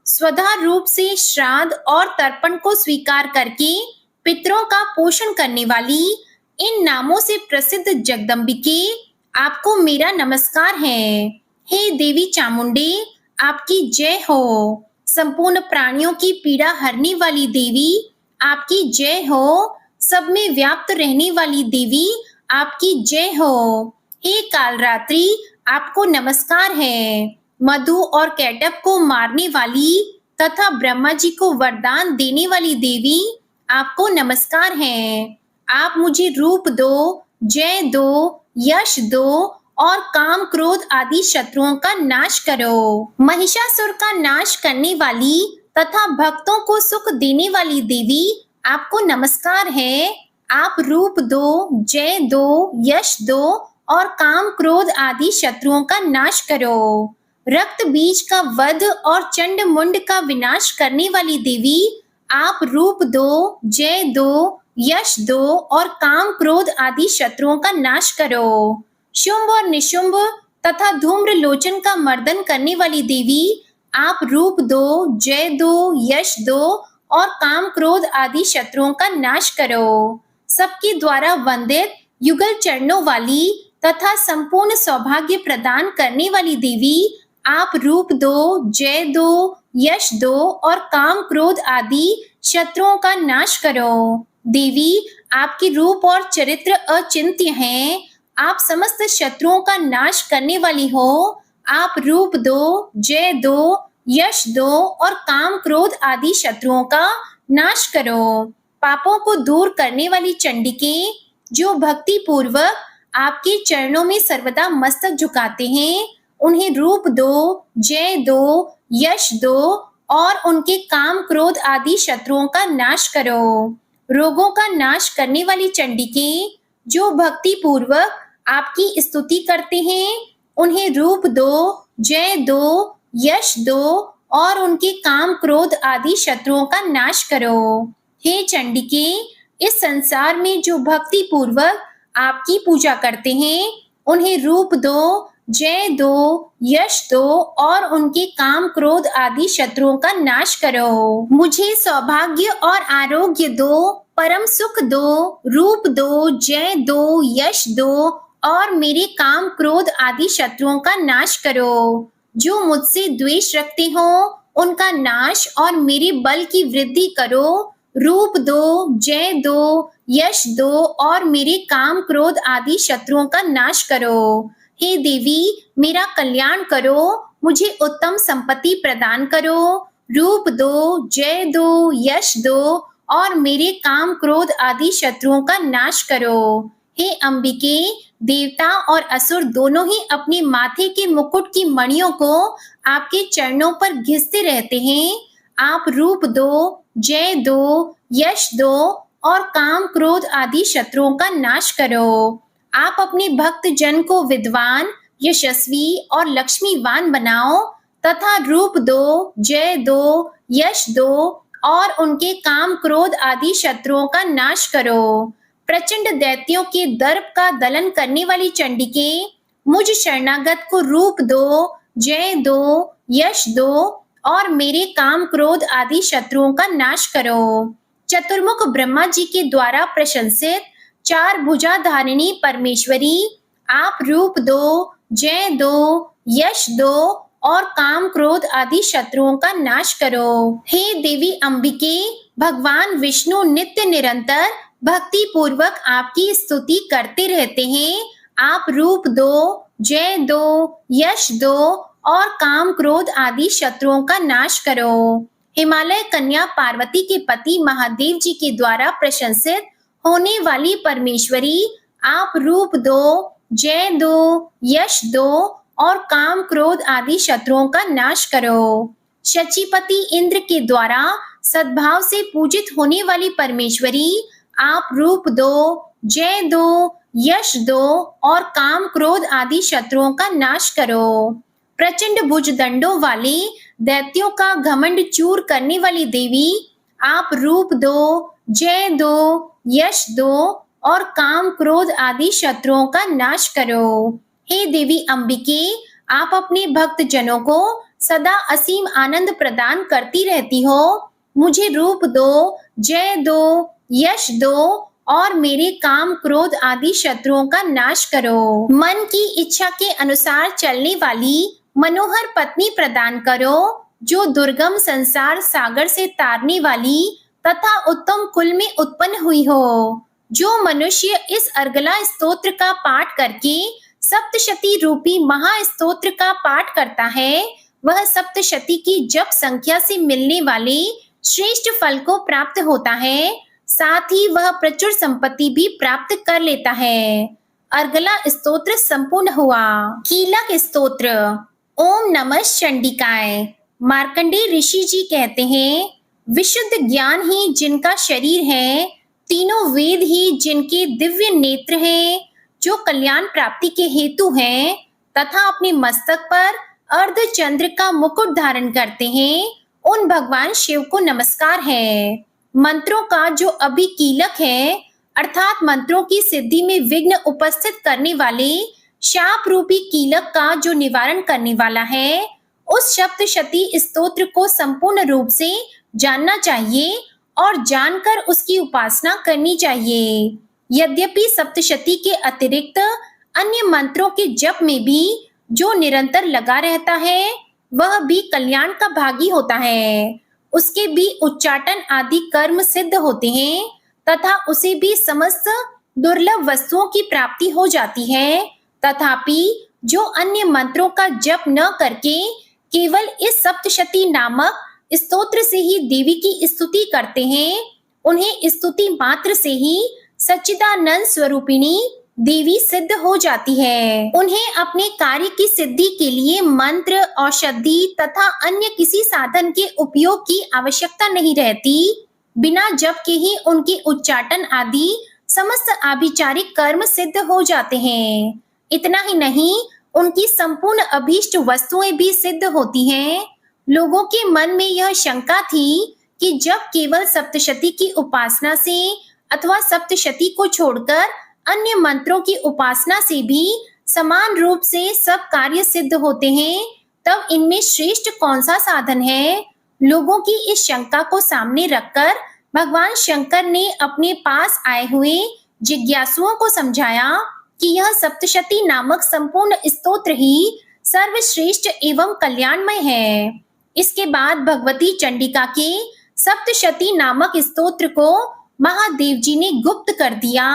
स्वधा रूप से श्राद्ध और तर्पण को स्वीकार करके पितरों का पोषण करने वाली। इन नामों से प्रसिद्ध जगदम्बिके आपको मेरा नमस्कार है। हे देवी चामुंडे आपकी जय हो। संपूर्ण प्राणियों की पीड़ा हरने वाली देवी आपकी जय हो। सब में व्याप्त रहने वाली देवी आपकी जय हो। हे कालरात्रि आपको नमस्कार है। मधु और कैटब को मारने वाली तथा ब्रह्मा जी को वरदान देने वाली देवी आपको नमस्कार है। आप मुझे रूप दो, जय दो, यश दो और काम क्रोध आदि शत्रुओं का नाश करो। महिषासुर का नाश करने वाली तथा भक्तों को सुख देने वाली देवी आपको नमस्कार है। आप रूप दो, जय दो, यश दो और काम क्रोध आदि शत्रुओं का नाश करो। रक्त बीज का वध और चंड मुंड का विनाश करने वाली देवी आप रूप दो, जय दो, यश दो और काम क्रोध आदि शत्रुओं का नाश करो। शुंभ और निशुंभ तथा धूम्र लोचन का मर्दन करने वाली देवी आप रूप दो, जय दो, यश दो और काम क्रोध आदि शत्रुओं का नाश करो। सबके द्वारा वंदित युगल चरणों वाली तथा संपूर्ण सौभाग्य प्रदान करने वाली देवी आप रूप दो, जय दो, यश दो और काम क्रोध आदि शत्रुओं का नाश करो। देवी आपके रूप और चरित्र अचिंत्य हैं। आप समस्त शत्रुओं का नाश करने वाली हो। आप रूप दो, जय दो, यश दो और काम क्रोध आदि शत्रुओं का नाश करो। पापों को दूर करने वाली चंडिके जो भक्ति पूर्वक आपके चरणों में सर्वदा मस्तक झुकाते हैं, उन्हें रूप दो, जय दो, यश दो और उनके काम क्रोध आदि शत्रुओं का नाश करो। रोगों का नाश करने वाली चंडिके जो भक्ति पूर्वक आपकी स्तुति करते हैं, उन्हें रूप दो, जय दो, यश दो और उनके काम क्रोध आदि शत्रुओं का नाश करो। हे चंडिके इस संसार में जो भक्ति पूर्वक आपकी पूजा करते हैं, उन्हें रूप दो, जय दो, यश दो और उनके काम क्रोध आदि शत्रुओं का नाश करो। मुझे सौभाग्य और आरोग्य दो, परम सुख दो, रूप दो, जय दो, यश दो और मेरे काम क्रोध आदि शत्रुओं का नाश करो। जो मुझसे द्वेष रखते हो उनका नाश और मेरे बल की वृद्धि करो। रूप दो, जय दो, यश दो और मेरे काम क्रोध आदि शत्रुओं का नाश करो। हे देवी मेरा कल्याण करो, मुझे उत्तम संपत्ति प्रदान करो। रूप दो, जय दो, यश दो और मेरे काम क्रोध आदि शत्रुओं का नाश करो। हे अंबिके देवता और असुर दोनों ही अपने माथे के मुकुट की मणियों को आपके चरणों पर घिसते रहते हैं। आप रूप दो, जय दो, यश दो और काम क्रोध आदि शत्रुओं का नाश करो। आप अपने भक्त जन को विद्वान, यशस्वी और लक्ष्मीवान बनाओ तथा रूप दो, जय दो, यश दो और उनके काम क्रोध आदि शत्रुओं का नाश करो। प्रचंड दैत्यों के दर्प का दलन करने वाली चंडिके मुझ शरणागत को रूप दो, जय दो, यश दो और मेरे काम क्रोध आदि शत्रुओं का नाश करो। चतुर्मुख ब्रह्मा जी के द्वारा प्रशंसित चार भुजा धारिणी परमेश्वरी आप रूप दो, जय दो, यश दो और काम क्रोध आदि शत्रुओं का नाश करो। हे देवी अंबिके भगवान विष्णु नित्य निरंतर भक्ति पूर्वक आपकी स्तुति करते रहते हैं। आप रूप दो, जय दो, यश दो और काम क्रोध आदि शत्रुओं का नाश करो। हिमालय कन्या पार्वती के पति महादेव जी के द्वारा प्रशंसित होने वाली परमेश्वरी आप रूप दो, जय दो, यश दो और काम क्रोध आदि शत्रुओं का नाश करो। शचीपति इंद्र के द्वारा सद्भाव से पूजित होने वाली परमेश्वरी, आप रूप दो, जय दो, यश दो और काम क्रोध आदि शत्रुओं का नाश करो। प्रचंड भुज दंडों वाले दैत्यों का घमंड चूर करने वाली देवी, आप रूप दो, जय दो, यश दो और काम क्रोध आदि शत्रुओं का नाश करो। हे देवी अंबिके, आप अपने भक्त जनों को सदा असीम आनंद प्रदान करती रहती हो। मुझे रूप दो, जय दो, यश दो और मेरे काम क्रोध आदि शत्रुओं का नाश करो। मन की इच्छा के अनुसार चलने वाली मनोहर पत्नी प्रदान करो, जो दुर्गम संसार सागर से तारने वाली तथा उत्तम कुल में उत्पन्न हुई हो। जो मनुष्य इस अर्गला स्तोत्र का पाठ करके सप्तशती रूपी महास्तोत्र का पाठ करता है, वह सप्तशती की जप संख्या से मिलने वाले श्रेष्ठ फल को प्राप्त होता है। साथ ही वह प्रचुर संपत्ति भी प्राप्त कर लेता है। अर्गला स्तोत्र संपूर्ण हुआ। कीलक स्तोत्र। ओम नमः चंडिकाय। मार्कंडेय ऋषि जी कहते हैं, विशुद्ध ज्ञान ही जिनका शरीर है, तीनों वेद ही जिनके दिव्य नेत्र हैं, जो कल्याण प्राप्ति के हेतु हैं तथा अपने मस्तक पर अर्ध चंद्र का मुकुट धारण करते हैं, उन भगवान शिव को नमस्कार है। मंत्रों का जो अभी कीलक है, अर्थात मंत्रों की सिद्धि में विघ्न उपस्थित करने वाले शाप रूपी कीलक का जो निवारण करने वाला है, उस सप्तशती स्तोत्र को संपूर्ण रूप से जानना चाहिए और जानकर उसकी उपासना करनी चाहिए। यद्यपि सप्तशती के अतिरिक्त अन्य मंत्रों के जप में भी जो निरंतर लगा रहता है, वह भी कल्याण का भागी होता है। उसके भी उच्चाटन आदि कर्म सिद्ध होते हैं तथा उसे भी समस्त दुर्लभ वस्तुओं की प्राप्ति हो जाती है। तथापि जो अन्य मंत्रों का जप न करके केवल इस सप्तशती नामक स्तोत्र से ही देवी की स्तुति करते हैं, उन्हें स्तुति मात्र से ही सच्चिदानंद स्वरूपिणी देवी सिद्ध हो जाती है। उन्हें अपने कार्य की सिद्धि के लिए मंत्र, औषधि तथा अन्य किसी साधन के उपयोग की आवश्यकता नहीं रहती। बिना जप के ही उनके उच्चाटन आदि समस्त आभिचारिक कर्म सिद्ध हो जाते हैं। इतना ही नहीं, उनकी संपूर्ण अभीष्ट वस्तुएं भी सिद्ध होती हैं। लोगों के मन में यह शंका थी कि जब केवल सप्तशती की उपासना से अथवा सप्तशती को छोड़कर अन्य मंत्रों की उपासना से भी समान रूप से सब कार्य सिद्ध होते हैं, तब इनमें श्रेष्ठ कौन सा साधन है? लोगों की इस शंका को सामने रखकर भगवान शंकर ने अपने पास आए हुए जिज्ञासुओं को समझाया कि यह सप्तशती नामक संपूर्ण स्तोत्र ही सर्वश्रेष्ठ एवं कल्याणमय है। इसके बाद भगवती चंडिका के सप्तशती नामक स्तोत्र को महादेव जी ने गुप्त कर दिया।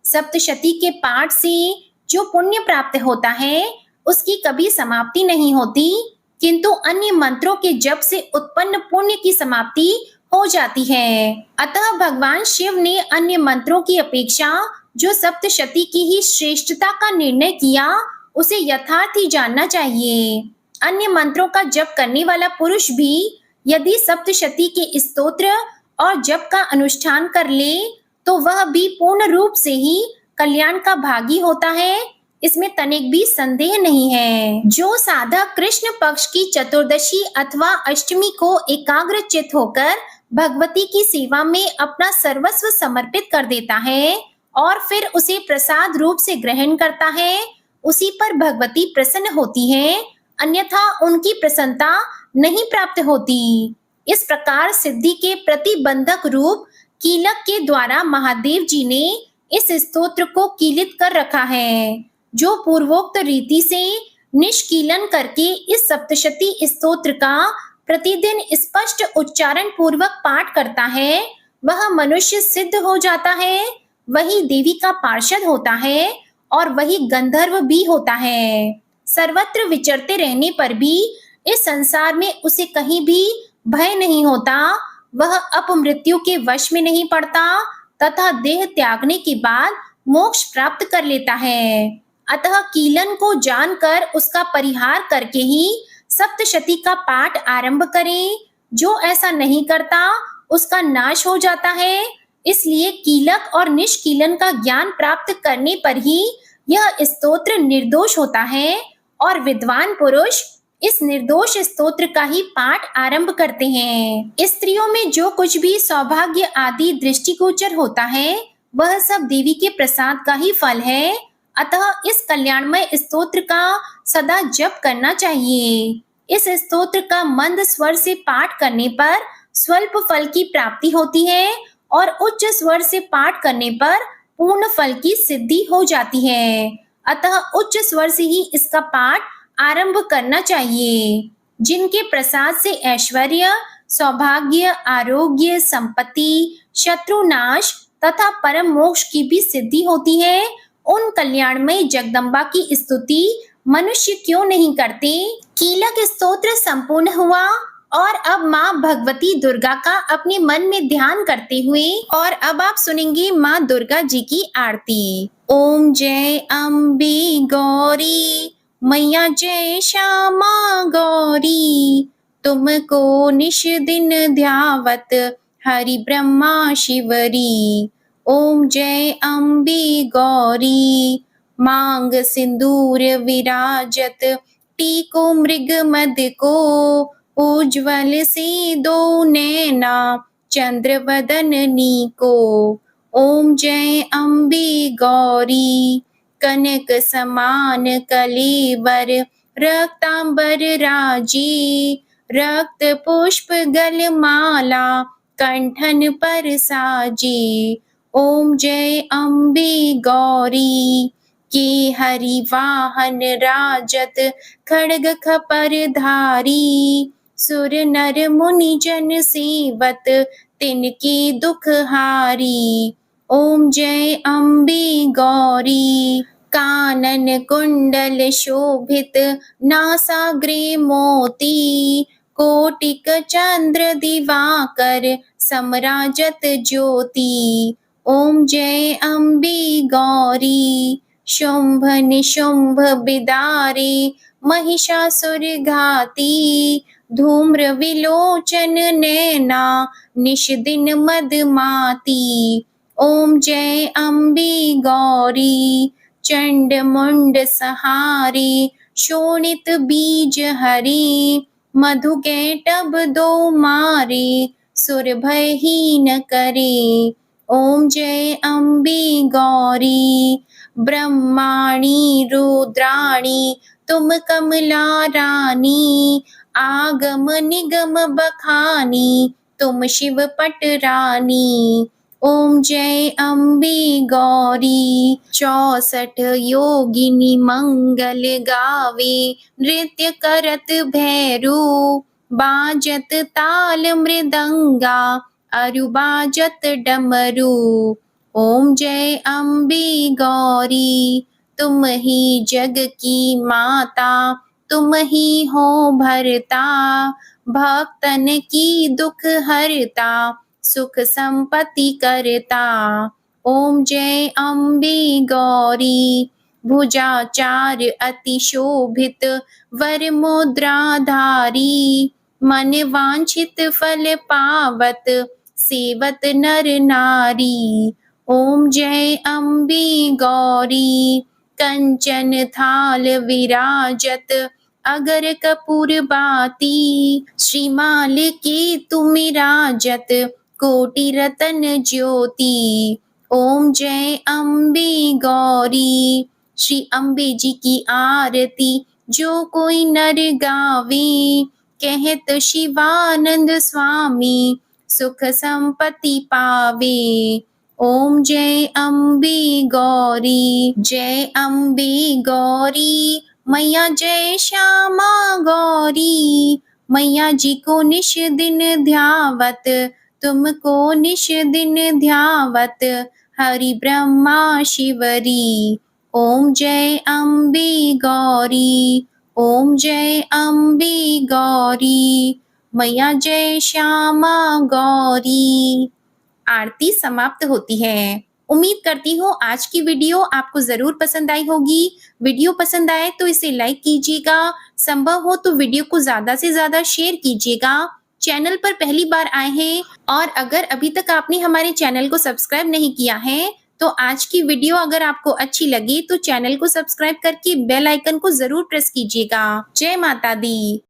सप्तशती के पाठ से जो पुण्य प्राप्त होता है, उसकी कभी समाप्ति नहीं होती, किंतु अन्य मंत्रों के जप से उत्पन्न पुण्य की समाप्ति हो जाती है। अतः भगवान शिव ने अन्य मंत्रों की अपेक्षा जो सप्तशती की ही श्रेष्ठता का निर्णय किया, उसे यथार्थ ही जानना चाहिए। अन्य मंत्रों का जप करने वाला पुरुष भी यदि सप्तशती के स्तोत्र और जप का अनुष्ठान कर ले, तो वह भी पूर्ण रूप से ही कल्याण का भागी होता है, इसमें तनिक भी संदेह नहीं है। जो साधक कृष्ण पक्ष की चतुर्दशी अथवा अष्टमी को एकाग्रचित होकर भगवती की सेवा में अपना सर्वस्व समर्पित कर देता है और फिर उसे प्रसाद रूप से ग्रहण करता है, उसी पर भगवती प्रसन्न होती है, अन्यथा उनकी प्रसन्नता नहीं प्राप्त होती। इस प्रकार सिद्धि के प्रतिबंधक रूप कीलक के द्वारा महादेव जी ने इस स्तोत्र को कीलित कर रखा है। जो पूर्वोक्त रीति से निष्कीलन करके इस सप्तशती स्तोत्र का प्रतिदिन स्पष्ट उच्चारण पूर्वक पाठ करता है, वह मनुष्य सिद्ध हो जाता है, वही देवी का पार्षद होता है और वही गंधर्व भी होता है। सर्वत्र विचरते रहने पर भी इस संसार में उसे कहीं भी भय नहीं होता, वह अपमृत्यु के वश में नहीं पड़ता तथा देह त्यागने के बाद मोक्ष प्राप्त कर लेता है। अतः कीलन को जानकर उसका परिहार करके ही सप्तशती का पाठ आरंभ करें। जो ऐसा नहीं करता उसका नाश हो जाता है। इसलिए कीलक और निष्कीलन का ज्ञान प्राप्त करने पर ही यह स्तोत्र निर्दोष होता है और विद्वान पुरुष इस निर्दोष स्तोत्र का ही पाठ आरंभ करते हैं। स्त्रियों में जो कुछ भी सौभाग्य आदि दृष्टिगोचर होता है वह सब देवी के प्रसाद का ही फल है। अतः इस कल्याणमय स्तोत्र का सदा जप करना चाहिए। इस स्तोत्र का मंद स्वर से पाठ करने पर स्वल्प फल की प्राप्ति होती है और उच्च स्वर से पाठ करने पर पूर्ण फल की सिद्धि हो जाती है। अतः उच्च स्वर से ही इसका पाठ आरंभ करना चाहिए। जिनके प्रसाद से ऐश्वर्य, सौभाग्य, आरोग्य, संपत्ति, शत्रुनाश तथा परम मोक्ष की भी सिद्धि होती है, उन कल्याणमयी जगदम्बा की स्तुति मनुष्य क्यों नहीं करते। कीलक स्तोत्र संपूर्ण हुआ और अब माँ भगवती दुर्गा का अपने मन में ध्यान करते हुए और अब आप सुनेंगे माँ दुर्गा जी की आरती। ओम जय अम्बे गौरी मैया जय श्यामा गौरी, तुमको निश दिन ध्यावत हरि ब्रह्मा शिवरी। ओम जय अम्बे गौरी मांग सिंदूर विराजत, टीको मृग मद को उज्ज्वल से दो नैना चंद्र वदननी को। ओम जय अम्बे गौरी कनक समान कलेवर, रक्तांबर राजी, रक्त पुष्प गल माला कंठन पर साजी। ओम जय अम्बे गौरी के हरि वाहन राजत, खड्ग खपर धारी, सुर नर मुनि जन सेवत, तिनके दुख हारी। ओम जय अम्बे गौरी कानन कुंडल शोभित, नासाग्रे मोती, कोटिक चंद्र दिवाकर समराजत ज्योति। ओम जय अम्बे गौरी शुंभ निशुंभ बिदारे, महिषासुर घाती, धूम्र विलोचन नैना निश दिन मदमाती। ओम जय अम्बे गौरी चंड मुंड सहारी, शोणित बीज हरी, मधु कैटभ दो मारे, सुर भयहीन करे। ओम जय अम्बे गौरी ब्रह्माणी रुद्राणी, तुम कमला रानी, आगम निगम बखानी, तुम शिव पट रानी। ओम जय अम्बे गौरी 64 योगिनी मंगल गावे, नृत्य करत भैरू, बाजत ताल मृदंगा, अरु बाजत डमरू। ओम जय अम्बे गौरी तुम ही जग की माता, तुम ही हो भरता, भक्तन की दुख हरता, सुख संपत्ति करता। ओम जय अम्बे गौरी भुजाचार अति शोभित, वर मुद्राधारी, मन वांछित फल पावत, सेवत नर नारी। ओम जय अम्बे गौरी कंचन थाल विराजत, अगर कपूर बाती, श्रीमाल के तुम राजत, कोटि रतन ज्योति। ओम जय अम्बे गौरी श्री अम्बे जी की आरती जो कोई नर गावे, कहत शिवानंद स्वामी सुख संपत्ति पावे। ओम जय अम्बे गौरी जय अम्बे गौरी, मैया जय श्यामा गौरी। मैया जी को निश दिन ध्यावत, तुमको निश दिन ध्यावत, हरि ब्रह्मा शिवरी। ओम जय अम्बे गौरी ओम जय अम्बे गौरी, मैया जय श्यामा गौरी। आरती समाप्त होती है। उम्मीद करती हूँ आज की वीडियो आपको ज़रूर पसंद आई होगी। वीडियो पसंद आए तो इसे लाइक कीजिएगा, संभव हो तो वीडियो को ज़्यादा से ज़्यादा शेयर कीजिएगा। चैनल पर पहली बार आए हैं और अगर अभी तक आपने हमारे चैनल को सब्सक्राइब नहीं किया है, तो आज की वीडियो अगर आपको अच्छी लगी तो चैनल को सब्सक्राइब करके बेल आइकन को ज़रूर प्रेस कीजिएगा। जय माता दी।